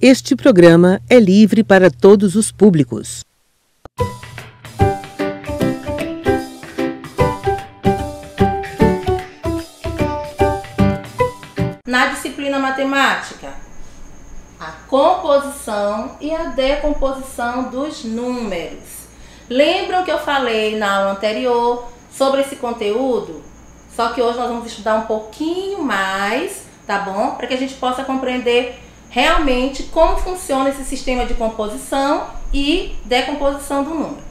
Este programa é livre para todos os públicos. Na disciplina matemática, a composição e a decomposição dos números. Lembram que eu falei na aula anterior sobre esse conteúdo? Só que hoje nós vamos estudar um pouquinho mais, tá bom? Para que a gente possa compreender realmente como funciona esse sistema de composição e decomposição do número.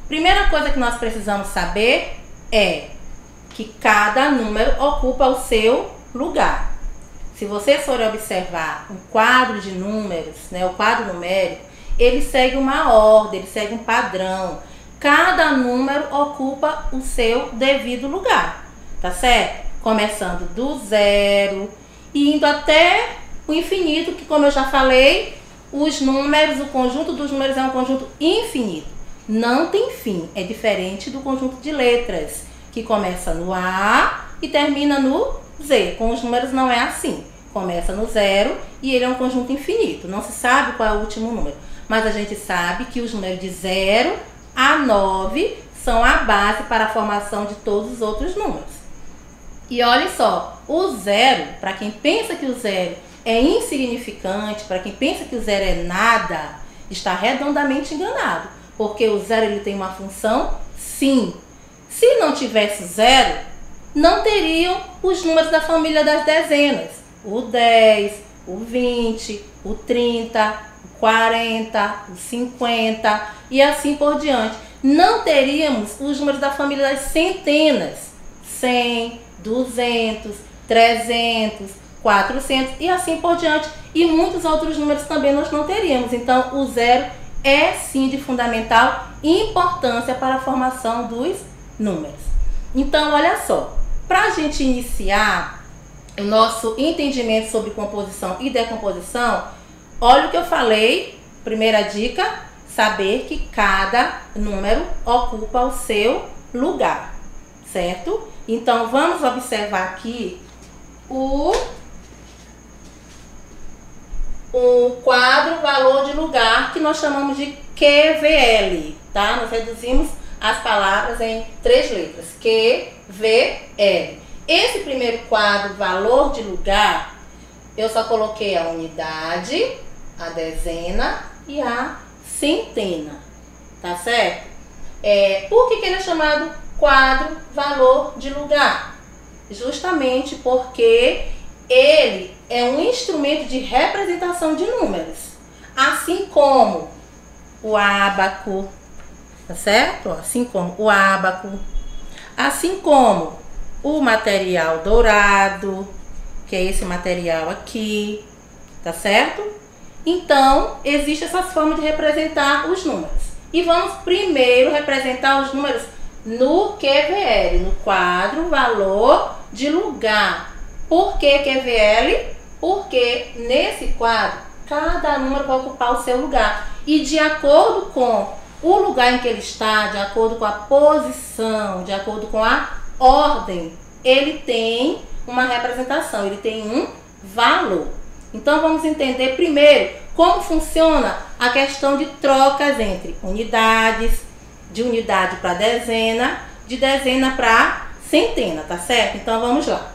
Primeira coisa que nós precisamos saber é que cada número ocupa o seu lugar. Se vocês forem observar um quadro de números, o quadro numérico, ele segue uma ordem, ele segue um padrão. Cada número ocupa o seu devido lugar, tá certo? Começando do zero e indo até o infinito, que, como eu já falei, os números, o conjunto dos números é um conjunto infinito. Não tem fim, é diferente do conjunto de letras, que começa no A e termina no Z. Com os números não é assim. Começa no zero e ele é um conjunto infinito. Não se sabe qual é o último número, mas a gente sabe que os números de 0 a 9 são a base para a formação de todos os outros números. E olha só, o zero, para quem pensa que o zero é insignificante, para quem pensa que o zero é nada, está redondamente enganado. Porque o zero ele tem uma função, sim. Se não tivesse zero, não teriam os números da família das dezenas. O 10, o 20, o 30, o 40, o 50 e assim por diante. Não teríamos os números da família das centenas. 100, 200, 300, 400 e assim por diante. E muitos outros números também nós não teríamos. Então, o zero é sim de fundamental importância para a formação dos números. Então, olha só, para a gente iniciar o nosso entendimento sobre composição e decomposição, olha o que eu falei. Primeira dica, saber que cada número ocupa o seu lugar, certo? Então, vamos observar aqui o quadro valor de lugar, que nós chamamos de QVL, tá? Nós reduzimos as palavras em 3 letras, QVL. Esse primeiro quadro, valor de lugar, eu só coloquei a unidade, a dezena e a centena, tá certo? Por que ele é chamado quadro valor de lugar? Justamente porque ele é um instrumento de representação de números, assim como o ábaco, tá certo? Assim como o ábaco, assim como o material dourado, que é esse material aqui, tá certo? Então, existem essas formas de representar os números. E vamos primeiro representar os números no QVL, no quadro valor de lugar. Por que QVL? Porque nesse quadro, cada número vai ocupar o seu lugar. E de acordo com o lugar em que ele está, de acordo com a posição, de acordo com a ordem, ele tem uma representação, ele tem um valor. Então vamos entender primeiro como funciona a questão de trocas entre unidades, de unidade para dezena, de dezena para centena, tá certo? Então vamos lá.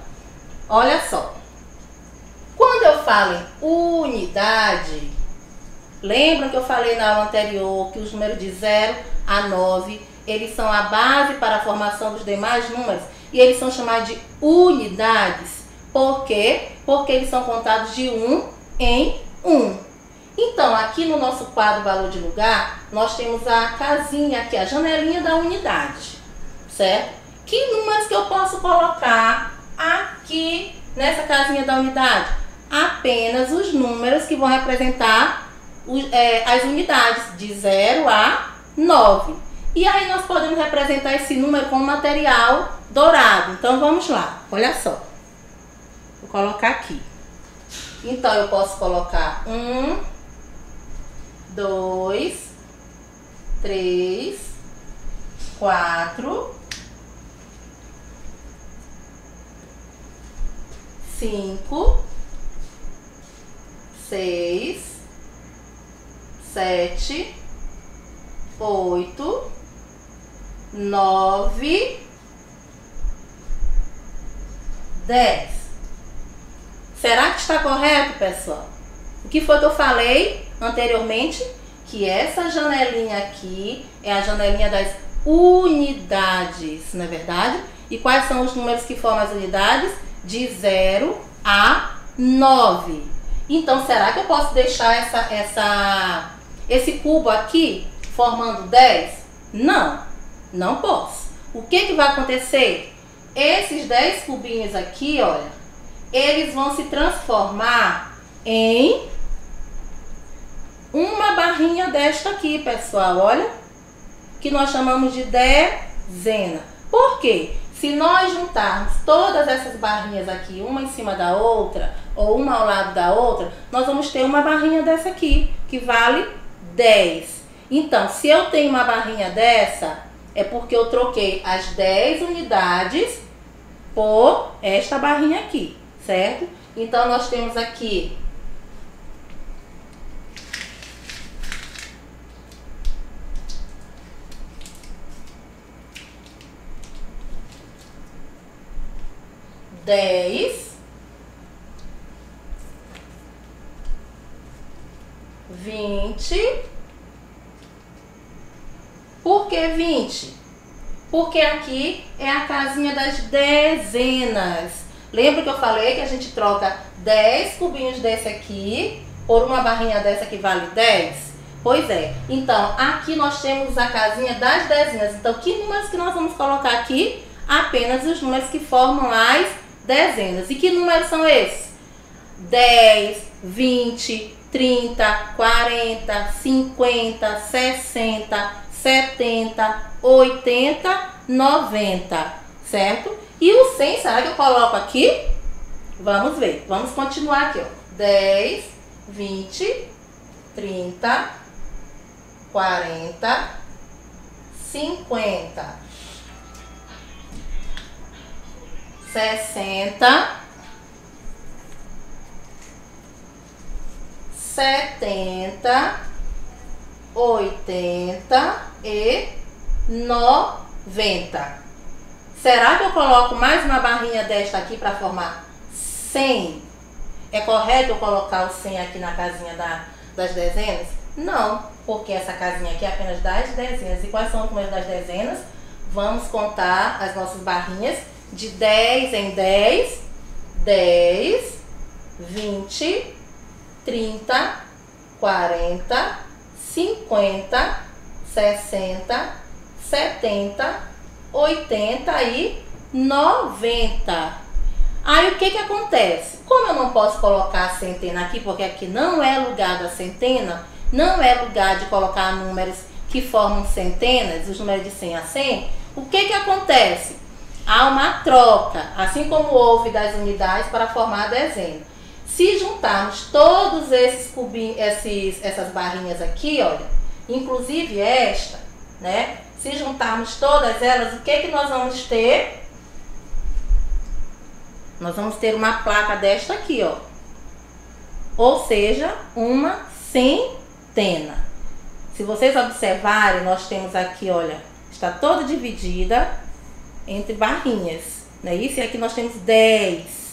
Olha só. Quando eu falo em unidade, lembram que eu falei na aula anterior que os números de 0 a 9, eles são a base para a formação dos demais números e eles são chamados de unidades. Por quê? Porque eles são contados de 1 em 1. Então, aqui no nosso quadro valor de lugar, nós temos a casinha aqui, a janelinha da unidade, certo? Que números que eu posso colocar aqui nessa casinha da unidade? Apenas os números que vão representar as unidades de 0 a 9. E aí nós podemos representar esse número com material dourado. Então vamos lá, olha só. Vou colocar aqui. Então eu posso colocar 1, 2, 3, 4, 5, 6, 7, 8, 9, 10. Será que está correto, pessoal? O que foi que eu falei anteriormente? Que essa janelinha aqui é a janelinha das unidades, não é verdade? E quais são os números que formam as unidades? De 0 a 9. Então, será que eu posso deixar esse cubo aqui formando 10? Não, não posso. O que vai acontecer? Esses 10 cubinhos aqui, olha, eles vão se transformar em uma barrinha desta aqui, pessoal, olha, que nós chamamos de dezena. Por quê? Se nós juntarmos todas essas barrinhas aqui, uma em cima da outra, ou uma ao lado da outra, nós vamos ter uma barrinha dessa aqui, que vale 10. Então, se eu tenho uma barrinha dessa, é porque eu troquei as 10 unidades por esta barrinha aqui, certo? Então, nós temos aqui 10, 20. Por que 20? Porque aqui é a casinha das dezenas. Lembra que eu falei que a gente troca 10 cubinhos desse aqui por uma barrinha dessa que vale 10? Pois é. Então, aqui nós temos a casinha das dezenas. Então, que números que nós vamos colocar aqui? Apenas os números que formam as dezenas. E que números são esses? 10, 20, 30, 40, 50, 60, 70, 80, 90, certo? E o 100, será que eu coloco aqui? Vamos ver. Vamos continuar aqui, ó. 10, 20, 30, 40, 50, 60, 70, 80 e 90. Será que eu coloco mais uma barrinha desta aqui para formar 100? É correto eu colocar o 100 aqui na casinha das dezenas? Não, porque essa casinha aqui é apenas das dezenas. E quais são os números das dezenas? Vamos contar as nossas barrinhas de 10 em 10, 10, 20, 30, 40, 50, 60, 70, 80 e 90. Aí o que acontece? Como eu não posso colocar a centena aqui, porque aqui não é lugar da centena, não é lugar de colocar números que formam centenas, os números de 100 a 100, o que acontece? Há uma troca, assim como houve das unidades para formar a dezena. Se juntarmos todos esses cubinhos, essas barrinhas aqui, olha, inclusive esta, né? Se juntarmos todas elas, o que nós vamos ter? Nós vamos ter uma placa desta aqui, ó. Ou seja, uma centena. Se vocês observarem, nós temos aqui, olha, está toda dividida entre barrinhas, não é isso? E aqui nós temos 10.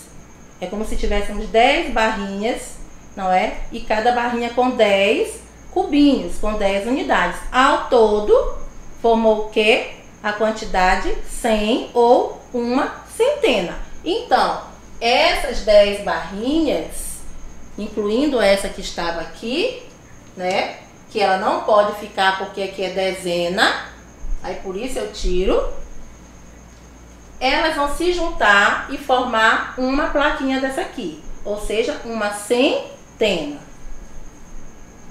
É como se tivéssemos 10 barrinhas, não é? E cada barrinha com 10 cubinhos, com 10 unidades. Ao todo, formou o quê? A quantidade 100 ou uma centena. Então, essas 10 barrinhas, incluindo essa que estava aqui, né? Que ela não pode ficar porque aqui é dezena, aí por isso eu tiro. Elas vão se juntar e formar uma plaquinha dessa aqui, ou seja, uma centena.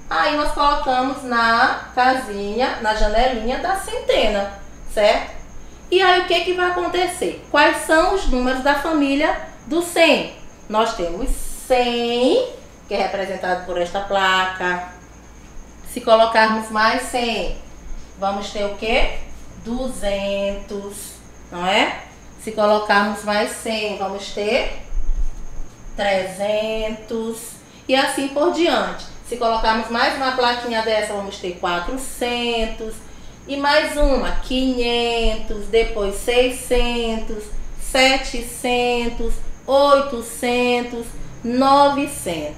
Aí nós colocamos na casinha, na janelinha da centena, certo? E aí o que vai acontecer? Quais são os números da família do 100? Nós temos 100, que é representado por esta placa. Se colocarmos mais 100, vamos ter o quê? 200, não é? Se colocarmos mais 100, vamos ter 300 e assim por diante. Se colocarmos mais uma plaquinha dessa, vamos ter 400. E mais uma, 500, depois 600, 700, 800, 900.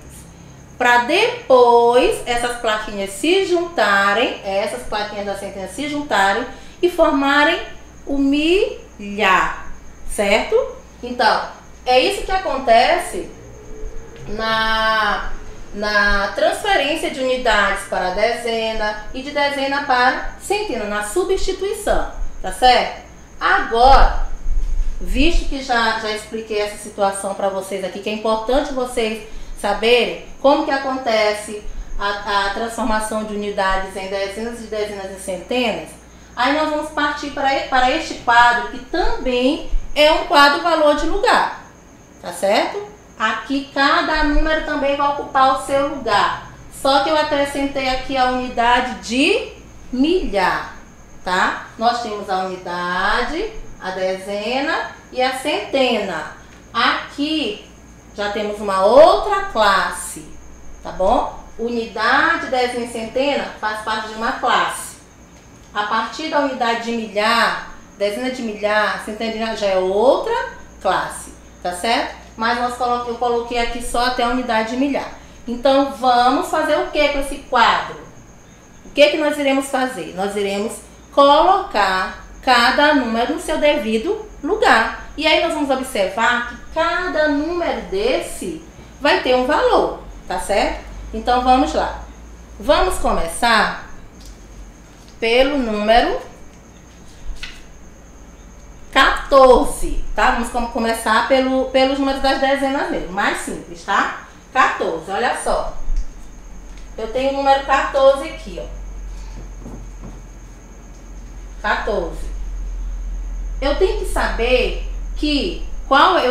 Para depois essas plaquinhas se juntarem, essas plaquinhas da centena se juntarem e formarem o milhar, certo? Então, é isso que acontece na transferência de unidades para dezena e de dezena para centena, na substituição, tá certo? Agora, visto que já expliquei essa situação para vocês aqui, que é importante vocês saberem como que acontece a transformação de unidades em dezenas e dezenas em centenas, aí nós vamos partir para este quadro, que também é um quadro valor de lugar, tá certo? Aqui cada número também vai ocupar o seu lugar. Só que eu acrescentei aqui a unidade de milhar, tá? Nós temos a unidade, a dezena e a centena. Aqui já temos uma outra classe, tá bom? Unidade, dezena e centena faz parte de uma classe. A partir da unidade de milhar, dezena de milhar, centena de milhar já é outra classe, tá certo? Mas eu coloquei aqui só até a unidade de milhar. Então, vamos fazer o que com esse quadro? O que nós iremos fazer? Nós iremos colocar cada número no seu devido lugar. E aí nós vamos observar que cada número desse vai ter um valor, tá certo? Então, vamos lá. Vamos começar pelo número 14, tá? Vamos começar pelos números das dezenas mesmo, mais simples, tá? 14, olha só. Eu tenho o número 14 aqui, ó. 14. Eu tenho que saber qual é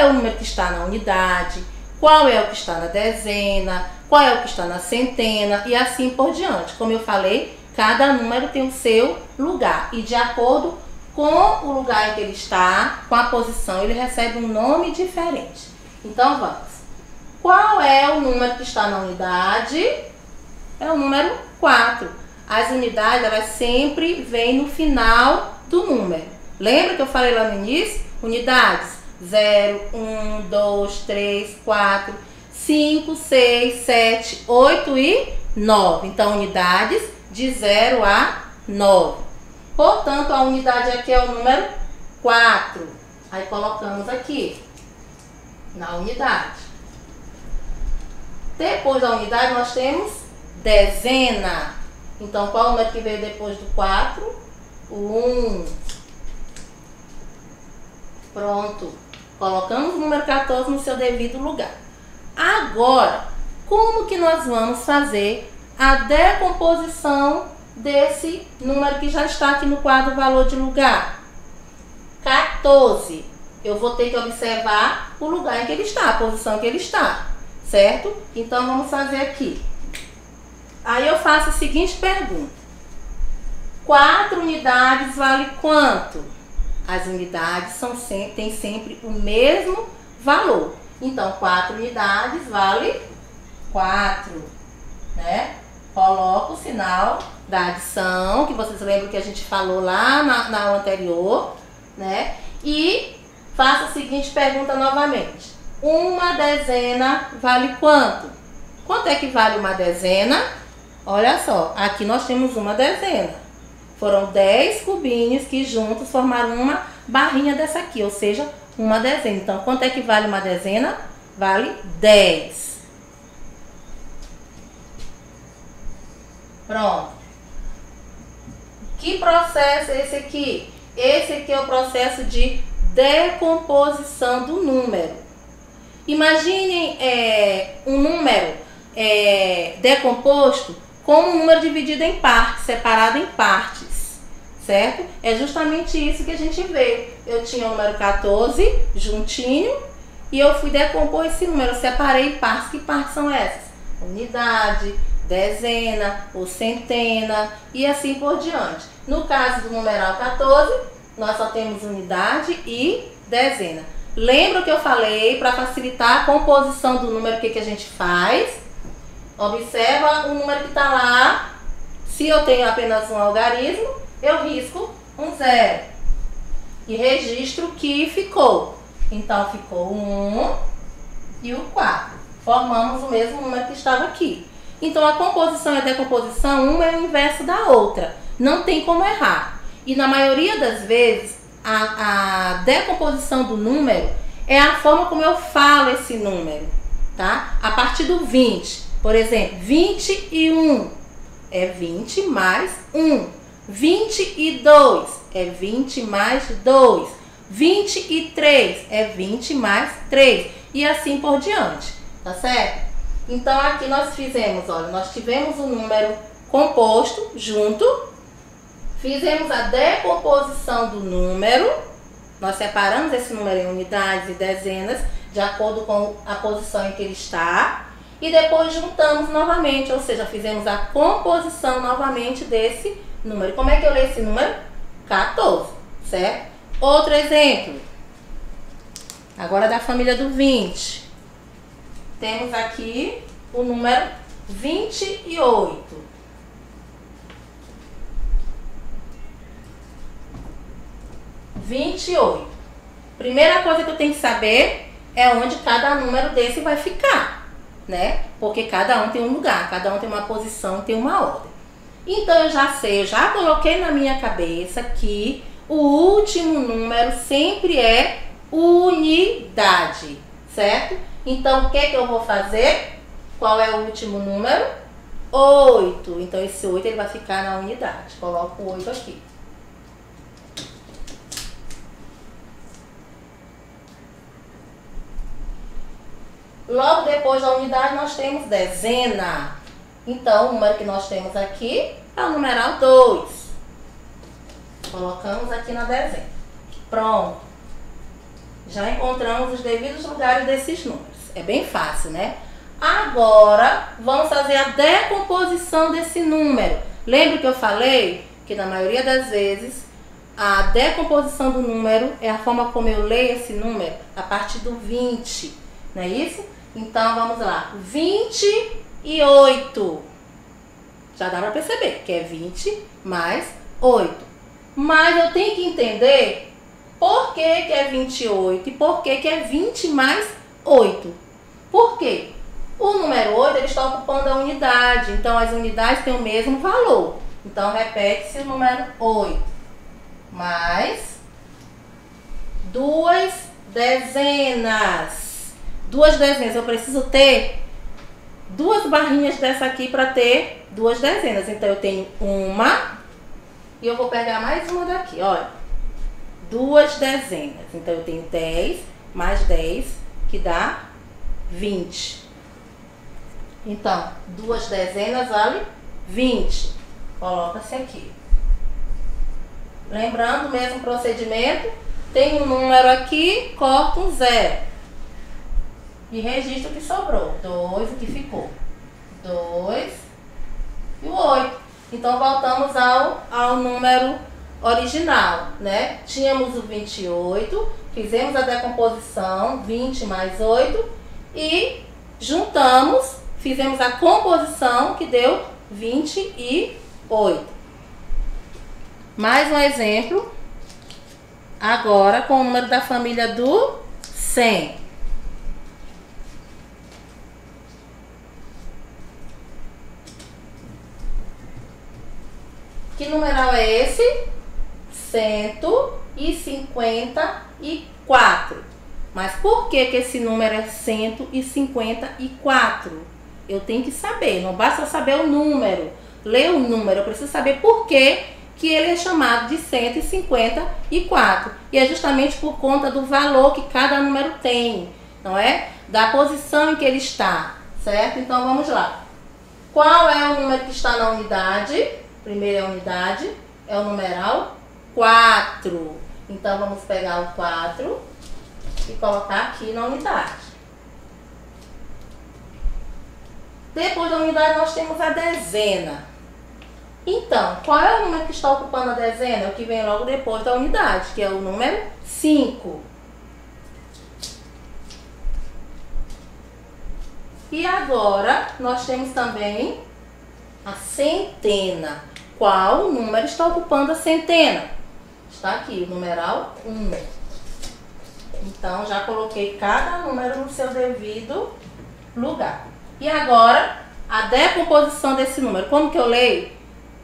o número que está na unidade, qual é o que está na dezena, qual é o que está na centena e assim por diante. Como eu falei, cada número tem o seu lugar e de acordo com o lugar em que ele está, com a posição, ele recebe um nome diferente. Então, vamos. Qual é o número que está na unidade? É o número 4. As unidades, elas sempre vêm no final do número. Lembra que eu falei lá no início? Unidades 0, 1, 2, 3, 4, 5, 6, 7, 8 e 9. Então, unidades de 0 a 9. Portanto, a unidade aqui é o número 4. Aí colocamos aqui na unidade. Depois da unidade nós temos dezena. Então, qual é o número que veio depois do 4? O 1. Pronto. Colocamos o número 14 no seu devido lugar. Agora, como que nós vamos fazer a decomposição desse número que já está aqui no quadro valor de lugar? 14. Eu vou ter que observar o lugar em que ele está, a posição que ele está, certo? Então, vamos fazer aqui. Aí eu faço a seguinte pergunta. 4 unidades vale quanto? As unidades têm sempre o mesmo valor. Então, 4 unidades vale 4, né? Coloco o sinal da adição, que vocês lembram que a gente falou lá na aula anterior, né? E faço a seguinte pergunta novamente. Uma dezena vale quanto? Quanto é que vale uma dezena? Olha só, aqui nós temos uma dezena. Foram 10 cubinhos que juntos formaram uma barrinha dessa aqui, ou seja, uma dezena. Então, quanto é que vale uma dezena? Vale 10. Pronto. Que processo é esse aqui? Esse aqui é o processo de decomposição do número. Imaginem um número decomposto como um número dividido em partes, separado em partes, certo? É justamente isso que a gente vê. Eu tinha o número 14 juntinho e eu fui decompor esse número, eu separei em partes. Que partes são essas? Unidade, dezena ou centena e assim por diante. No caso do numeral 14, nós só temos unidade e dezena. Lembra que eu falei, para facilitar a composição do número, o que a gente faz? Observa o número que está lá. Se eu tenho apenas um algarismo, eu risco um 0. E registro o que ficou. Então, ficou o 1 e o 4. Formamos o mesmo número que estava aqui. Então, a composição e a decomposição, uma é o inverso da outra. Não tem como errar. E na maioria das vezes, a decomposição do número é a forma como eu falo esse número, tá? A partir do 20. Por exemplo, 21 é 20 mais 1. 22 é 20 mais 2. 23 é 20 mais 3. E assim por diante, tá certo? Então aqui nós fizemos, olha, nós tivemos o número composto junto, fizemos a decomposição do número, nós separamos esse número em unidades e dezenas, de acordo com a posição em que ele está, e depois juntamos novamente, ou seja, fizemos a composição novamente desse número. Como é que eu leio esse número? 14, certo? Outro exemplo, agora da família do 20. Temos aqui o número 28. Primeira coisa que eu tenho que saber é onde cada número desse vai ficar, né? Porque cada um tem um lugar, cada um tem uma posição, tem uma ordem. Então eu já sei, eu já coloquei na minha cabeça que o último número sempre é unidade, certo? Então, o que eu vou fazer? Qual é o último número? 8. Então, esse 8 ele vai ficar na unidade. Coloco o 8 aqui. Logo depois da unidade, nós temos dezena. Então, o número que nós temos aqui é o numeral 2. Colocamos aqui na dezena. Pronto. Já encontramos os devidos lugares desses números. É bem fácil, né? Agora, vamos fazer a decomposição desse número. Lembra que eu falei que na maioria das vezes a decomposição do número é a forma como eu leio esse número a partir do 20, não é isso? Então, vamos lá. 28. Já dá para perceber que é 20 mais 8. Mas eu tenho que entender por que é 28 e por que é 20 mais 8. Por quê? O número 8 ele está ocupando a unidade, então as unidades têm o mesmo valor. Então, repete-se o número 8. Mais 2 dezenas. 2 dezenas, eu preciso ter 2 barrinhas dessa aqui para ter 2 dezenas. Então, eu tenho uma e eu vou pegar mais uma daqui, olha. 2 dezenas. Então, eu tenho 10 mais 10, que dá 20. Então, 2 dezenas vale 20. Coloca-se aqui. Lembrando o mesmo procedimento, tem um número aqui, corta um 0. E registra o que sobrou. 2, o que ficou. 2 e o 8. Então, voltamos ao número original, né? Tínhamos o 28, fizemos a decomposição, 20 mais 8, e juntamos, fizemos a composição que deu 28. Mais um exemplo, agora com o número da família do 100. Que numeral é esse? 154. Mas por que esse número é 154? Eu tenho que saber, não basta saber o número, ler o número, eu preciso saber por que ele é chamado de 154. E é justamente por conta do valor que cada número tem, não é? Da posição em que ele está, certo? Então vamos lá. Qual é o número que está na unidade? Primeira unidade é o numeral 4. Então vamos pegar o 4 e colocar aqui na unidade. Depois da unidade nós temos a dezena. Então, qual é o número que está ocupando a dezena? É o que vem logo depois da unidade, que é o número 5. E agora, nós temos também a centena. Qual número está ocupando a centena? Está aqui, o numeral 1. Então, já coloquei cada número no seu devido lugar. E agora, a decomposição desse número. Como que eu leio?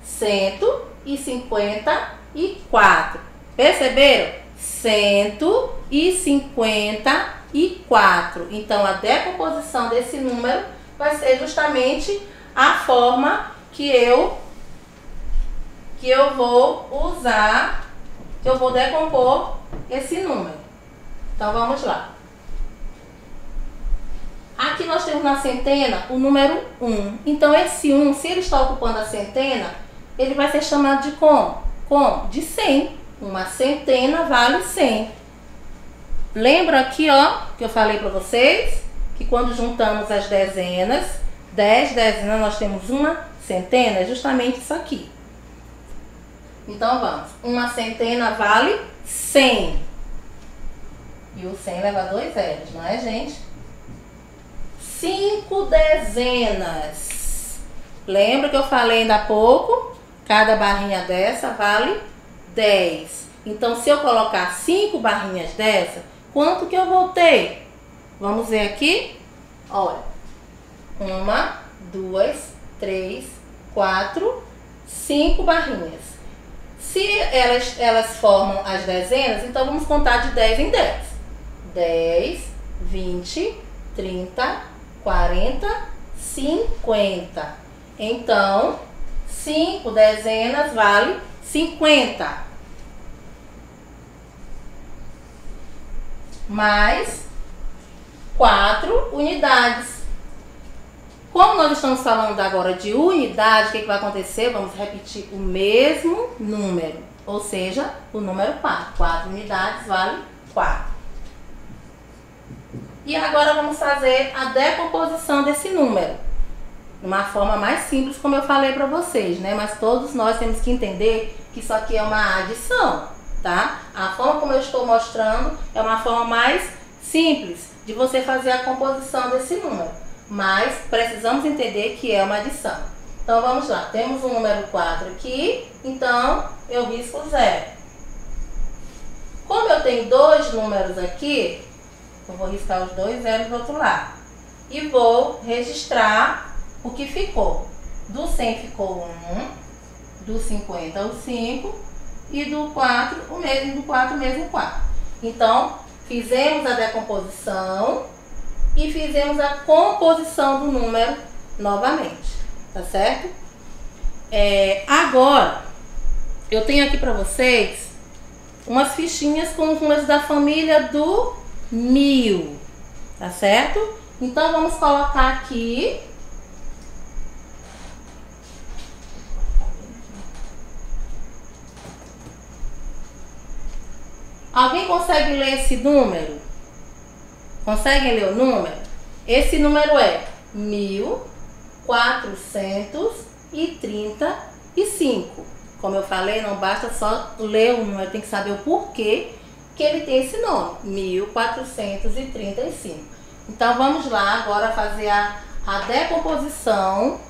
154. Perceberam? 154. Então, a decomposição desse número vai ser justamente a forma que eu vou usar, que eu vou decompor esse número. Então, vamos lá. Aqui nós temos na centena o número 1. Então, esse 1, se ele está ocupando a centena, ele vai ser chamado de como? Como? De 100. Uma centena vale 100. Lembra aqui, ó, que eu falei para vocês, que quando juntamos as dezenas, 10 dezenas, nós temos uma centena, é justamente isso aqui. Então, vamos. Uma centena vale 100. E o 100 leva 2 zeros, não é, gente? 5 dezenas. Lembra que eu falei ainda há pouco? Cada barrinha dessa vale 10. Então, se eu colocar 5 barrinhas dessa, quanto que eu vou ter? Vamos ver aqui. Olha. 1, 2, 3, 4, 5 barrinhas. Se elas formam as dezenas, então vamos contar de 10 em 10. 10, 20, 30, 40, 50. Então, 5 dezenas vale 50. Mais 4 unidades. Como nós estamos falando agora de unidade, o que vai acontecer? Vamos repetir o mesmo número, ou seja, o número 4. 4 unidades vale 4. E agora vamos fazer a decomposição desse número. De uma forma mais simples, como eu falei para vocês, né? Mas todos nós temos que entender que isso aqui é uma adição, tá? A forma como eu estou mostrando é uma forma mais simples de você fazer a composição desse número. Mas precisamos entender que é uma adição. Então vamos lá, temos o número 4 aqui, então eu risco 0. Como eu tenho dois números aqui, eu vou riscar os 2 zeros do outro lado. E vou registrar o que ficou. Do 100 ficou 1, do 50 o 5 e do 4 o mesmo, do 4 o mesmo 4. Então, fizemos a decomposição e fizemos a composição do número novamente, tá certo? Agora, eu tenho aqui para vocês umas fichinhas com os números da família do 1000, tá certo? Então, vamos colocar aqui. Alguém consegue ler esse número? Conseguem ler o número? Esse número é 1435. Como eu falei, não basta só ler o número, tem que saber o porquê que ele tem esse nome, 1435. Então, vamos lá agora fazer a decomposição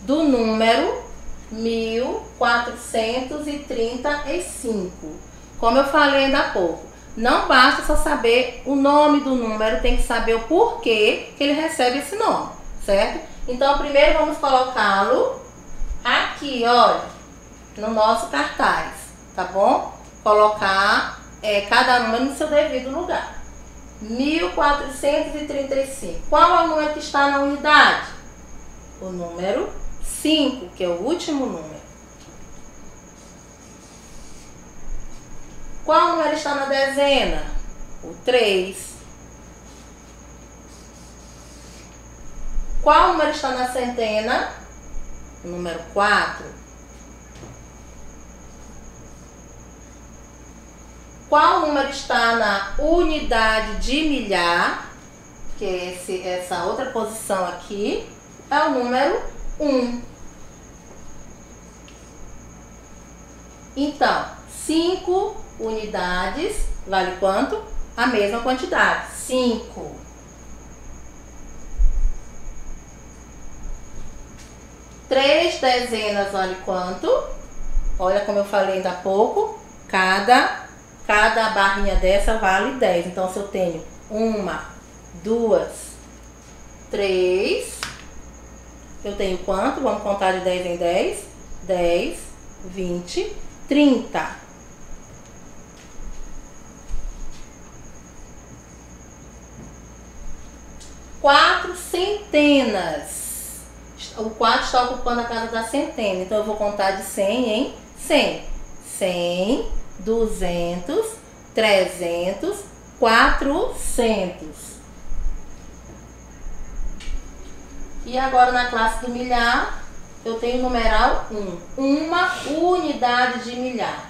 do número 1435. Como eu falei ainda há pouco, não basta só saber o nome do número, tem que saber o porquê que ele recebe esse nome, certo? Então, primeiro vamos colocá-lo aqui, olha, no nosso cartaz, tá bom? Colocar cada número no seu devido lugar. 1435. Qual é o número que está na unidade? O número 5, que é o último número. Qual número está na dezena? O 3. Qual número está na centena? O número 4. Qual número está na unidade de milhar? Que é essa outra posição aqui. É o número 1. Então, 5 unidades vale quanto? A mesma quantidade, 5. 3 dezenas vale quanto? Olha como eu falei ainda há pouco. Cada barrinha dessa vale 10. Então, se eu tenho 1, 2, 3, eu tenho quanto? Vamos contar de 10 em 10. 10, 20, 30. Quatro centenas. O 4 está ocupando a casa da centena. Então, eu vou contar de 100 em 100. 100, 200, 300, 400. E agora, na classe do milhar, eu tenho o numeral 1. Uma unidade de milhar.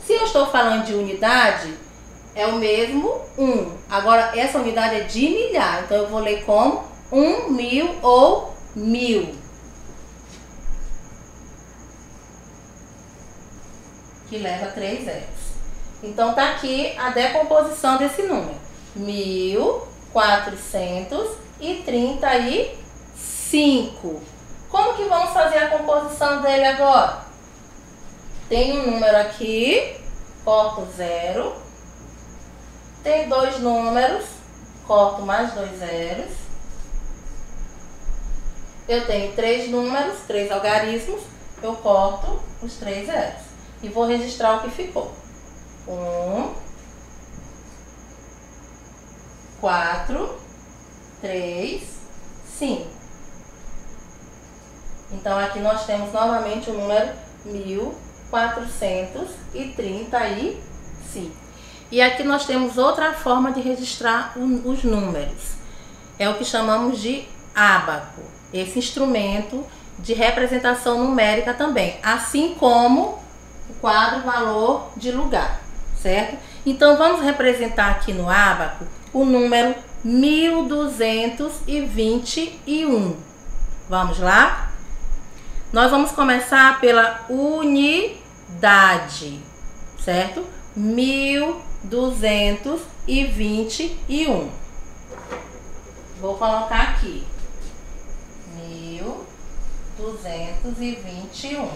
Se eu estou falando de unidade, é o mesmo 1. Agora, essa unidade é de milhar. Então, eu vou ler como 1, 1000 ou 1000. Que leva 3 zeros. Então, tá aqui a decomposição desse número. 1435. Como que vamos fazer a composição dele agora? Tem um número aqui, corto 0. Tem 2 números, corto mais 2 zeros. Eu tenho 3 números, 3 algarismos, eu corto os 3 zeros. E vou registrar o que ficou. 1, 4, 3, 5. Então, aqui nós temos novamente o número 1435. E aqui nós temos outra forma de registrar os números. É o que chamamos de ábaco. Esse instrumento de representação numérica também. Assim como o quadro valor de lugar, certo? Então, vamos representar aqui no ábaco o número 1221. Vamos lá? Nós vamos começar pela unidade, certo? 1221. Vou colocar aqui. 1221.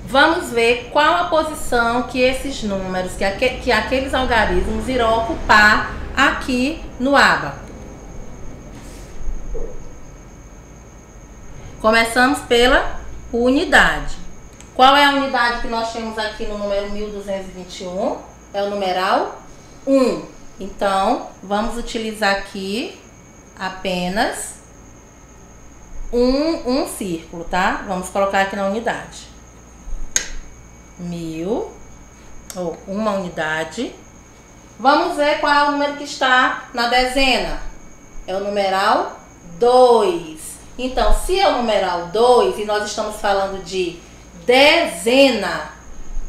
Vamos ver qual a posição que esses números, que aqueles algarismos irão ocupar aqui no ábaco. Começamos pela unidade. Qual é a unidade que nós temos aqui no número 1221? É o numeral 1. Então, vamos utilizar aqui apenas um círculo, tá? Vamos colocar aqui na unidade. 1000, ou uma unidade. Vamos ver qual é o número que está na dezena. É o numeral 2. Então, se é o numeral 2 e nós estamos falando de dezena,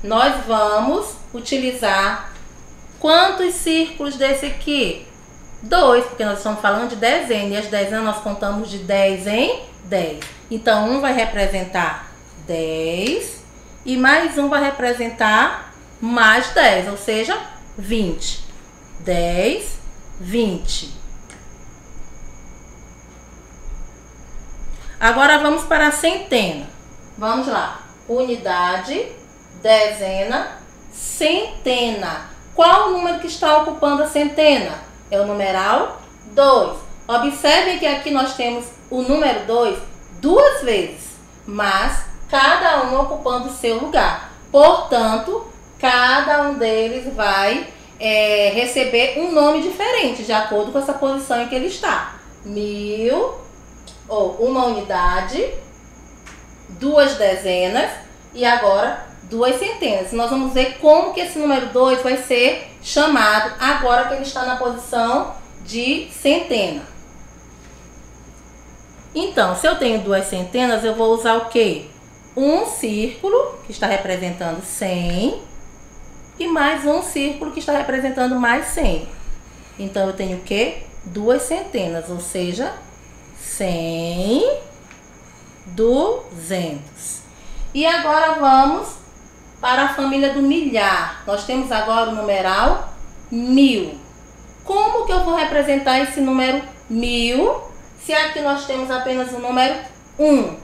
nós vamos utilizar quantos círculos desse aqui? 2, porque nós estamos falando de dezena. E as dezenas nós contamos de 10 em 10. Então, um vai representar 10. E mais um vai representar mais 10, ou seja, 20. 10, 20. Agora vamos para a centena. Vamos lá. Unidade, dezena, centena. Qual o número que está ocupando a centena? É o numeral 2. Observem que aqui nós temos o número 2 duas vezes, mas cada um ocupando o seu lugar. Portanto, cada um deles vai receber um nome diferente, de acordo com essa posição em que ele está. 1000, ou uma unidade, 2 dezenas e agora 2 centenas. Nós vamos ver como que esse número 2 vai ser chamado agora que ele está na posição de centena. Então, se eu tenho 2 centenas, eu vou usar o quê? Um círculo, que está representando 100, e mais um círculo que está representando mais 100. Então, eu tenho o quê? 2 centenas, ou seja, 100, 200. E agora vamos para a família do milhar. Nós temos agora o numeral 1000. como que eu vou representar esse número 1000, se aqui nós temos apenas o número 1?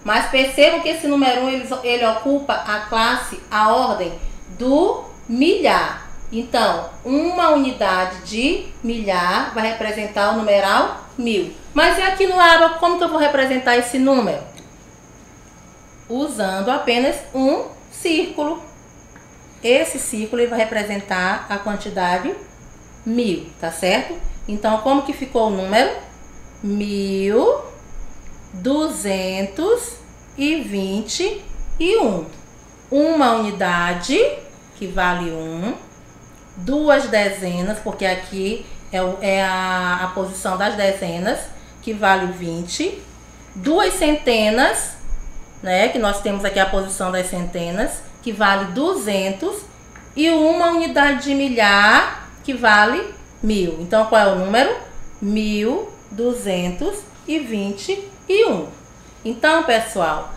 Mas percebam que esse número 1, ele ocupa a classe, a ordem do milhar. Então, uma unidade de milhar vai representar o numeral 1000. Mas e aqui no ábaco, como que eu vou representar esse número? Usando apenas um círculo. Esse círculo ele vai representar a quantidade 1000, tá certo? Então, como que ficou o número? 1221. Uma unidade, que vale 1. Duas dezenas, porque aqui é a posição das dezenas, que vale 20. Duas centenas, né, que nós temos aqui a posição das centenas, que vale 200. E uma unidade de milhar, que vale 1000. Então, qual é o número? 1221. Então, pessoal,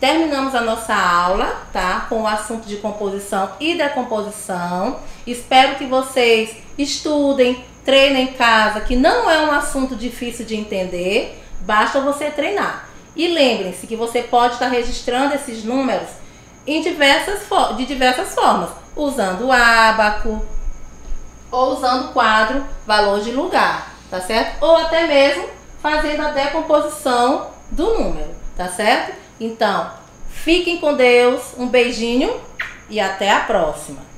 terminamos a nossa aula, tá? Com o assunto de composição e decomposição. Espero que vocês estudem, treinem em casa, que não é um assunto difícil de entender, basta você treinar. E lembrem-se que você pode estar registrando esses números de diversas formas, usando o ábaco, ou usando o quadro valor de lugar, tá certo? Ou até mesmo fazendo a decomposição do número, tá certo? Então, fiquem com Deus, um beijinho e até a próxima!